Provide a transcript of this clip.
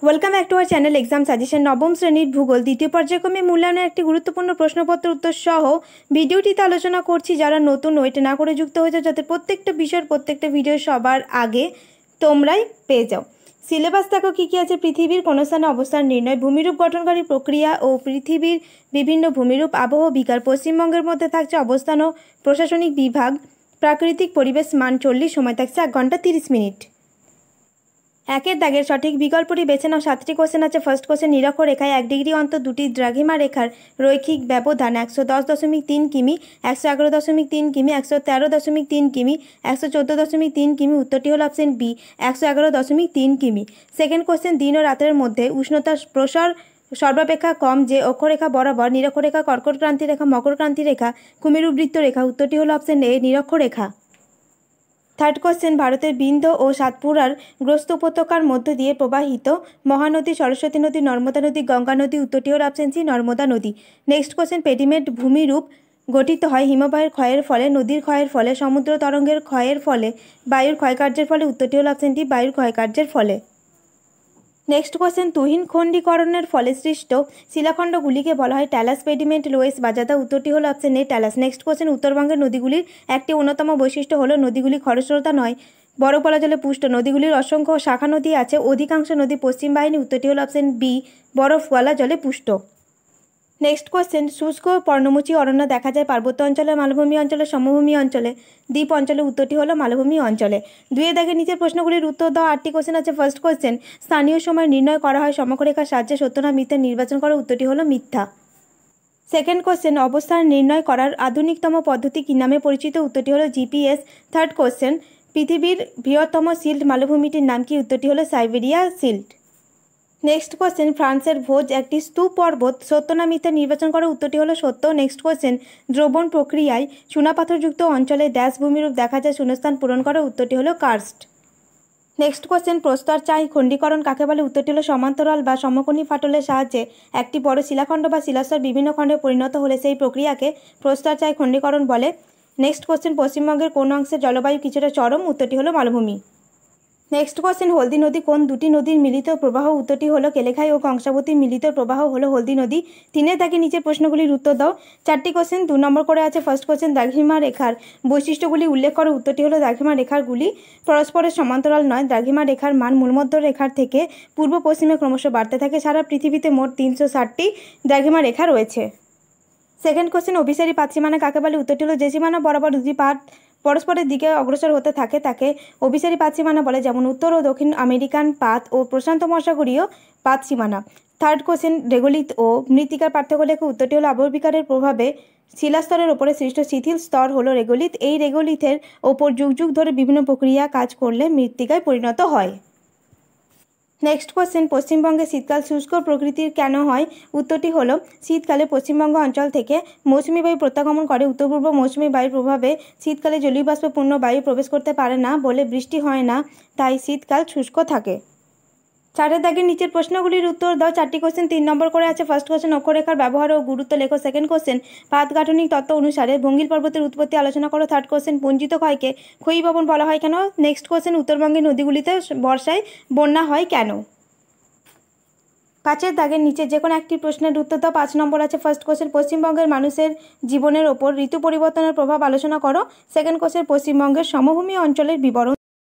Welcome back to our channel exam suggestion. নবম শ্রেণীর ভূগোল দ্বিতীয় পর্যায়ক্রমে মূল্যায়নের একটি গুরুত্বপূর্ণ প্রশ্নপত্র উত্তর সহ ভিডিওটিতে আলোচনা করছি। যারা নতুন ওয়েট না করে যুক্ত হয়েছে, যাতে প্রত্যেকটা বিষয়ের প্রত্যেকটা ভিডিও সবার আগে তোমরাই পেয়ে যাও। সিলেবাস দেখো কী কী আছে। পৃথিবীর কোন স্থানে অবস্থান নির্ণয়, ভূমিরূপ গঠনকারী প্রক্রিয়া ও পৃথিবীর বিভিন্ন ভূমিরূপ, আবহ বিকার। পশ্চিমবঙ্গের মধ্যে থাকছে অবস্থান ও প্রশাসনিক বিভাগ, প্রাকৃতিক পরিবেশ, মান 40, সময় থাকছে 1 ঘন্টা 30 মিনিট। একের দাগের সঠিক বিকল্পটি বেছে নাও। 7টি কোশ্চেন আছে। ফার্স্ট কোশ্চেন, নিরক্ষরেখায় 1 ডিগ্রি অন্তর 2টি দ্রাঘিমা রেখার রৈখিক ব্যবধান 110.3 কিমি, 111.3 কিমি, 113.3 কিমি, 114.3 কিমি। উত্তরটি হল অপশন বি, 111.3 কিমি। সেকেন্ড কোশ্চেন, দিন ও রাতের মধ্যে উষ্ণতার প্রসার সর্বাপেক্ষা কম যে অক্ষরেখা বরাবর, নিরক্ষরেখা, কর্কট ক্রান্তি রেখা, মকর ক্রান্তি রেখা, কুমেরু বৃত্ত রেখা। উত্তরটি হল অপশন এ, নিরক্ষরেখা। থার্ড কোশ্চেন, ভারতের বিন্ধ্য ও সাতপুরার গ্রস্ত উপত্যকার মধ্য দিয়ে প্রবাহিত মহানদী, সরস্বতী নদী, নর্মদা নদী, গঙ্গা নদী। উত্তরটি হল অপশন সি, নর্মদা নদী। নেক্সট কোশ্চেন, পেডিমেন্ট ভূমিরূপ গঠিত হয় হিমবাহের ক্ষয়ের ফলে, নদীর ক্ষয়ের ফলে, সমুদ্র তরঙ্গের ক্ষয়ের ফলে, বায়ুর ক্ষয়কার্যের ফলে। উত্তরটি হল অপশন ডি, বায়ুর ক্ষয়কার্যের ফলে। নেক্সট কোশ্চেন, তুহিন খণ্ডীকরণের ফলে সৃষ্ট শিলাখণ্ডগুলিকে বলা হয় ট্যালাস, পেডিমেন্ট, লোয়েস, বাজাদা। উত্তরটি হল option A, talus. Next question, উত্তরবঙ্গের নদীগুলির একটি অন্যতম বৈশিষ্ট্য হল নদীগুলি খরস্রোতা নয়, বরফ বলা জলে পুষ্ট। নদীগুলির অসংখ্য শাখা নদী আছে, অধিকাংশ নদী পশ্চিম বাহিনী। উত্তরটি হল অপশন বি, বরফ গলা জলে পুষ্ট। নেক্সট কোশ্চেন, শুষ্ক পর্ণমোচী অরণ্য দেখা যায় পার্বত্য অঞ্চলে, মালভূমি অঞ্চলে, সমভূমি অঞ্চলে, দ্বীপ অঞ্চলে। উত্তরটি হলো মালভূমি অঞ্চলে। দুয়ে দাগে নিচের প্রশ্নগুলির উত্তর দাও। 8টি কোশ্চেন আছে। ফার্স্ট কোশ্চেন, স্থানীয় সময় নির্ণয় করা হয় সমকরেখার সাহায্যে, সত্য না মিথ্যা নির্বাচন করো। উত্তরটি হলো মিথ্যা। সেকেন্ড কোশ্চেন, অবস্থান নির্ণয় করার আধুনিকতম পদ্ধতি কী নামে পরিচিত? উত্তরটি হলো জিপিএস। থার্ড কোশ্চেন, পৃথিবীর বৃহত্তম সিল্ট মালভূমিটির নাম কি? উত্তরটি হলো সাইবেরিয়া সিল্ট। নেক্সট কোশ্চেন, ফ্রান্সের ভোজ একটি স্তূপ পর্বত, সত্য না মিথ্যা নির্বাচন করো। উত্তরটি হলো সত্য। নেক্সট কোশ্চেন, দ্রবণ প্রক্রিয়ায় চুনাপাথরযুক্ত অঞ্চলে ড্যাশ ভূমিরূপ দেখা যায়, শূন্যস্থান পূরণ করো। উত্তরটি হলো কার্স্ট। নেক্সট কোশ্চেন, প্রস্তর চাই খণ্ডীকরণ কাকে বলে? উত্তরটি হলো সমান্তরাল বা সমকোণী ফাটলের সাহায্যে একটি বড় শিলাখণ্ড বা শিলাস্তর বিভিন্ন খণ্ডে পরিণত হলে সেই প্রক্রিয়াকে প্রস্তর চাই খণ্ডীকরণ বলে। নেক্সট কোশ্চেন, পশ্চিমবঙ্গের কোন অংশের জলবায়ু কিছুটা চরম? উত্তরটি হলো মালভূমি। নেক্সট কোশ্চেন, হলদি নদী কোন দুটি নদীর মিলিত প্রবাহ? উত্তরটি হলো কেলেখাই ও কংসাবতীর মিলিত প্রবাহ হলো হলদি নদী। 3 দাগে নিচের প্রশ্নগুলির উত্তর দাও। 4টি কোশ্চেন 2 নম্বর করে আছে। ফার্স্ট কোশ্চেন, দ্রাঘিমা রেখার বৈশিষ্ট্যগুলি উল্লেখ করো। উত্তরটি হলো দ্রাঘিমা রেখাগুলি পরস্পরের সমান্তরাল নয়। দ্রাঘিমা রেখার মান মূলমধ্য রেখার থেকে পূর্ব পশ্চিমে ক্রমশ বাড়তে থাকে। সারা পৃথিবীতে মোট 360টি দ্রাঘিমা রেখা রয়েছে। সেকেন্ড কোশ্চেন, অভিসারী পাতসীমানা কাকে বলে? উত্তরটি হলো যে সীমানা বরাবর দুটি পাত পরস্পরের দিকে অগ্রসর হতে থাকে তাকে অভিসারী পাতসীমানা বলে, যেমন উত্তর ও দক্ষিণ আমেরিকান পাত ও প্রশান্ত মহাসাগরীয় পাতসীমানা। থার্ড কোশ্চেন, রেগোলিথ ও মৃত্তিকার পার্থক্য লেখো। উত্তরটি হলো আবহবিকারের প্রভাবে শিলাস্তরের ওপরে সৃষ্ট শিথিল স্তর হলো রেগোলিথ। এই রেগোলিথের ওপর যুগ যুগ ধরে বিভিন্ন প্রক্রিয়া কাজ করলে মৃত্তিকায় পরিণত হয়। নেক্সট কোশ্চেন, পশ্চিমবঙ্গে শীতকাল শুষ্ক প্রকৃতির কেন হয়? উত্তরটি হলো শীতকালে পশ্চিমবঙ্গ অঞ্চল থেকে মৌসুমী বায়ু প্রত্যাগমন করে। উত্তর পূর্ব মৌসুমী বায়ুর প্রভাবে শীতকালে জলীয় বাষ্পপূর্ণ বায়ু প্রবেশ করতে পারে না বলে বৃষ্টি হয় না, তাই শীতকাল শুষ্ক থাকে। 4 দাগের নিচের প্রশ্নগুলির উত্তর দাও। 4টি কোশ্চেন 3 নম্বর করে আছে। ফার্স্ট কোশ্চেন, অক্ষরেখার ব্যবহার ও গুরুত্ব লেখো। সেকেন্ড কোশ্চেন, পাতগাঠনিক তত্ত্ব অনুসারে ভঙ্গিল পর্বতের উৎপত্তি আলোচনা করো। থার্ড কোশ্চেন, পুঞ্জিত ক্ষয়কে ক্ষয়ীভবন বলা হয় কেন? নেক্সট কোশ্চেন, উত্তরবঙ্গের নদীগুলিতে বর্ষায় বন্যা হয় কেন? 5 দাগের নিচে যে কোনো একটি প্রশ্নের উত্তর দাও। 5 নম্বর আছে। ফার্স্ট কোশ্চেন, পশ্চিমবঙ্গের মানুষের জীবনের ওপর ঋতু পরিবর্তনের প্রভাব আলোচনা করো। সেকেন্ড কোশ্চেন, পশ্চিমবঙ্গের সমভূমি অঞ্চলের বিবরণ